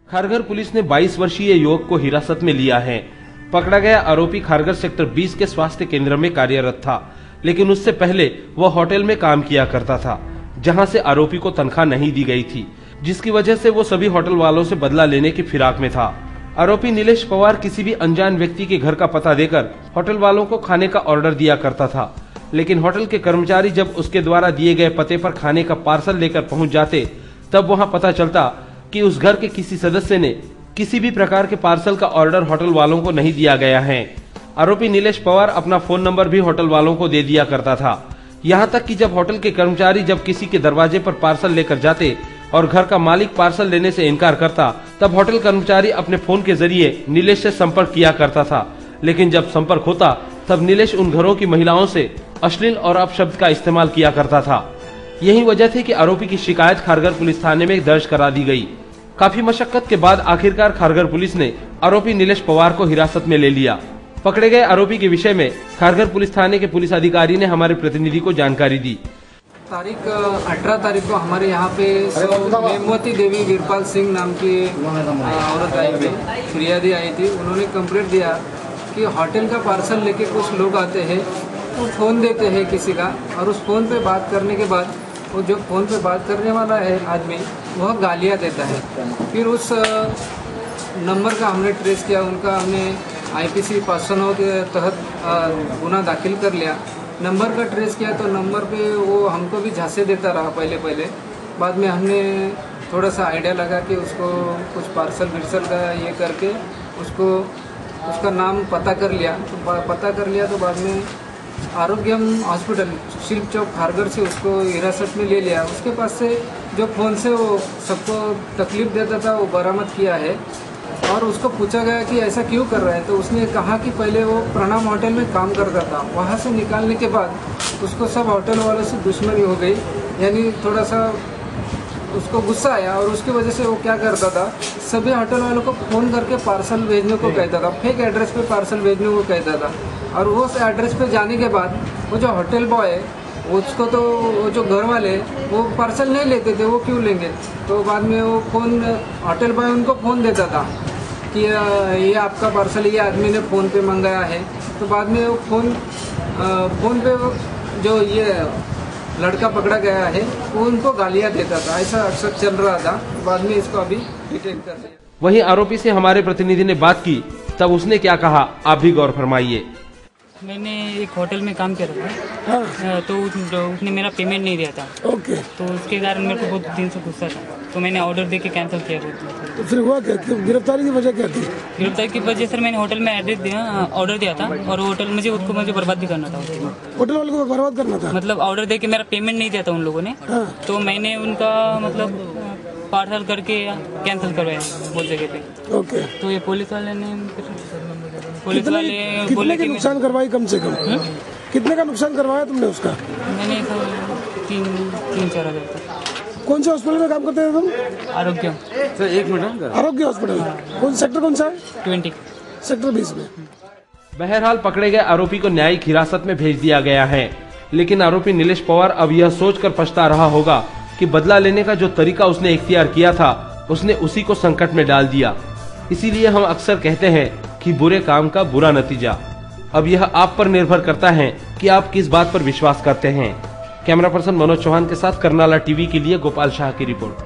Kharghar police ने 22 वर्षीय युवक को हिरासत में लिया है। पकड़ा गया आरोपी खारघर सेक्टर 20 के स्वास्थ्य केंद्र में कार्यरत था, लेकिन उससे पहले वह होटल में काम किया करता था, जहां से आरोपी को तनख्वाह नहीं दी गई थी, जिसकी वजह से वो सभी होटल वालों से बदला लेने की फिराक में था। आरोपी नीलेश पवार किसी भी अनजान व्यक्ति के घर का पता देकर होटल वालों को खाने का ऑर्डर दिया करता था, लेकिन होटल के कर्मचारी जब उसके द्वारा दिए गए पते पर खाने का पार्सल लेकर पहुंच जाते, तब वहां पता चलता कि उस घर के किसी सदस्य ने किसी भी प्रकार के पार्सल का ऑर्डर होटल वालों को नहीं दिया गया है। आरोपी नीलेश पवार अपना फोन नंबर भी होटल वालों को दे दिया करता था। यहाँ तक कि जब होटल के कर्मचारी जब किसी के दरवाजे पर पार्सल लेकर जाते और घर का मालिक पार्सल लेने से इनकार करता, तब होटल कर्मचारी अपने फोन के जरिए नीलेश से संपर्क किया करता था, लेकिन जब संपर्क होता तब नीलेश उन घरों की महिलाओं से अश्लील और अपशब्द का इस्तेमाल किया करता था। यही वजह थी कि आरोपी की शिकायत खारघर पुलिस थाने में दर्ज करा दी गई। काफी मशक्कत के बाद आखिरकार खारघर पुलिस ने आरोपी नीलेश पवार को हिरासत में ले लिया। पकड़े गए आरोपी के विषय में खारघर पुलिस थाने के पुलिस अधिकारी ने हमारे प्रतिनिधि को जानकारी दी। तारीख 18 तारीख को हमारे यहाँ पे मेमवती देवी वीरपाल सिंह नाम की औरत आई थी, फिरियादी आई थी। उन्होंने कंप्लेंट दिया कि होटल का पार्सल लेके कुछ लोग आते हैं, वो फ़ोन देते हैं किसी का, और उस फ़ोन पे बात करने के बाद वो जो फ़ोन पे बात करने वाला है आदमी वह गालियाँ देता है। फिर उस नंबर का हमने ट्रेस किया, उनका हमने IPC 509 के तहत गुना दाखिल कर लिया। नंबर का ट्रेस किया तो नंबर पे वो हमको भी झांसे देता रहा पहले। बाद में हमने थोड़ा सा आइडिया लगा कि उसको कुछ पार्सल का ये करके उसका नाम पता कर लिया। तो बाद में आरोग्यम हॉस्पिटल शिल्प चौक खारघर से उसको हिरासत में ले लिया। उसके पास से जो फ़ोन से वो सबको तकलीफ देता था वो बरामद किया है, और उसको पूछा गया कि ऐसा क्यों कर रहा है, तो उसने कहा कि पहले वो प्रणाम होटल में काम करता था। वहाँ से निकालने के बाद उसको सब होटल वालों से दुश्मनी हो गई, यानी थोड़ा सा उसको गुस्सा आया, और उसकी वजह से वो क्या करता था, सभी होटल वालों को फ़ोन करके पार्सल भेजने को कहता था, फेक एड्रेस पे पार्सल भेजने को कहता था। और उस एड्रेस पे जाने के बाद वो जो होटल बॉय है उसको तो वो जो घर वाले वो पार्सल नहीं लेते थे, वो क्यों लेंगे। तो बाद में वो होटल बॉय उनको फ़ोन देता था कि ये आपका पार्सल ये आदमी ने फ़ोन पे मंगाया है। तो बाद में वो फ़ोन पे जो ये लड़का पकड़ा गया है वो उनको गालियाँ देता था, ऐसा अक्सर चल रहा था। बाद में इसको अभी डिटेन कर दिया। वहीं आरोपी से हमारे प्रतिनिधि ने बात की, तब उसने क्या कहा आप भी गौर फरमाइए। मैंने एक होटल में काम किया था। हाँ। तो उसने मेरा पेमेंट नहीं दिया था। ओके। तो उसके कारण मेरे को बहुत दिन से गुस्सा था, तो मैंने ऑर्डर दे के कैंसिल किया। तो फिर हुआ क्या, गिरफ्तारी की वजह क्या थी? गिरफ्तारी की वजह सर मैंने होटल में एड्रेस दिया, ऑर्डर दिया था, और होटल मुझे बर्बाद भी करना था। होटल वालों को बर्बाद करना था? मतलब ऑर्डर दे के मेरा पेमेंट नहीं दिया था उन लोगों ने। हाँ। तो मैंने उनका मतलब पार्सल करके कैंसिल करवाया वो जगह पे। ओके। तो ये पुलिस वाले कितने के नुकसान करवाई कम से कम? कितने का नुकसान करवाया तुमने उसका? मैंने 3-4 हज़ार तक। कौन से हॉस्पिटल में काम करते थे तुम? आरोग्य। Sir 1 minute. आरोग्य हॉस्पिटल। कौन सेक्टर कौन सा है? 20 सेक्टर 20 में। बहरहाल पकड़े गए आरोपी को न्यायिक हिरासत में भेज दिया गया है, लेकिन आरोपी नीलेश पवार अब यह सोचकर पछता रहा होगा कि बदला लेने का जो तरीका उसने इख्तियार किया था उसने उसी को संकट में डाल दिया। इसीलिए हम अक्सर कहते हैं कि बुरे काम का बुरा नतीजा। अब यह आप पर निर्भर करता है कि आप किस बात पर विश्वास करते हैं। कैमरा पर्सन मनोज चौहान के साथ करनाला टीवी के लिए गोपाल शाह की रिपोर्ट।